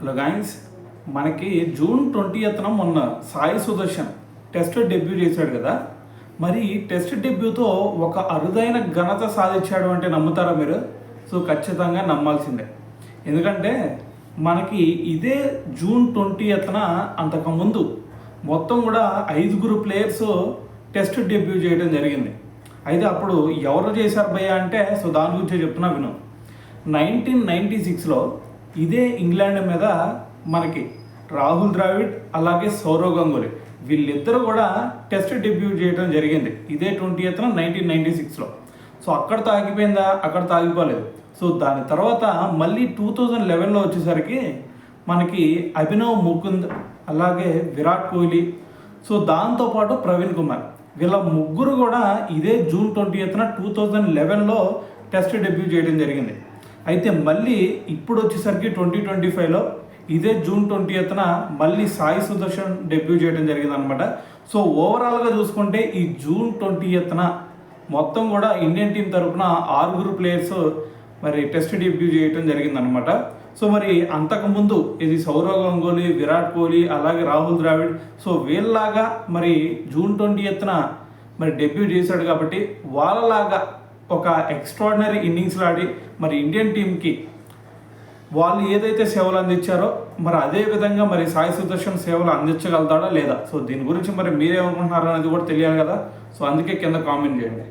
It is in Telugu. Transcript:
హలో గాయ్స్, మనకి జూన్ 20న మొన్న సాయి సుదర్శన్ టెస్ట్ డెబ్యూ చేశాడు కదా. మరి టెస్ట్ డెబ్యూతో ఒక అరుదైన ఘనత సాధించాడు అంటే నమ్ముతారా మీరు? సో ఖచ్చితంగా నమ్మాల్సిందే. ఎందుకంటే మనకి ఇదే జూన్ 20న అంతకుముందు మొత్తం కూడా 5 ప్లేయర్స్ టెస్ట్ డెబ్యూ చేయడం జరిగింది. అయితే అప్పుడు ఎవరు చేశారు భయ్య అంటే దాని గురించి చెప్తున్నా విను. 1996లో ఇదే ఇంగ్లాండ్ మీద మనకి రాహుల్ ద్రావిడ్ అలాగే సౌరవ్ గంగూలీ వీళ్ళిద్దరూ కూడా టెస్ట్ డెబ్యూ చేయడం జరిగింది ఇదే 20న 1996లో. సో అక్కడితో ఆగిపోయిందా? అక్కడితో ఆగిపోలేదు. సో దాని తర్వాత మళ్ళీ 2011లో వచ్చేసరికి మనకి అభినవ్ ముకుంద్ అలాగే విరాట్ కోహ్లీ, సో దాంతోపాటు ప్రవీణ్ కుమార్, వీళ్ళ ముగ్గురు కూడా ఇదే జూన్ 20న 2011లో టెస్ట్ డెబ్యూ చేయడం జరిగింది. అయితే మళ్ళీ ఇప్పుడు వచ్చేసరికి 2025లో ఇదే జూన్ 20న మళ్ళీ సాయి సుదర్శన్ డెబ్యూ చేయడం జరిగింది అనమాట. సో ఓవరాల్గా చూసుకుంటే ఈ జూన్ 20న మొత్తం కూడా ఇండియన్ టీం తరఫున 6 ప్లేయర్స్ మరి టెస్ట్ డెబ్యూ చేయడం జరిగిందనమాట. సో మరి అంతకుముందు ఇది సౌరవ్ గంగూలీ, విరాట్ కోహ్లీ అలాగే రాహుల్ ద్రావిడ్, సో వీళ్ళలాగా మరి జూన్ 20న మరి డెబ్యూ చేశాడు కాబట్టి వాళ్ళలాగా ఒక ఎక్స్ట్రాడినరీ ఇన్నింగ్స్లో ఆడి మరి ఇండియన్ టీంకి వాళ్ళు ఏదైతే సేవలు అందించారో మరి అదే విధంగా మరి సాయి సుదర్శన్ సేవలు అందించగలుగుతాడా లేదా? సో దీని గురించి మరి మీరేమనుకుంటున్నారో అనేది కూడా తెలియాలి కదా. సో అందుకే కింద కామెంట్ చేయండి.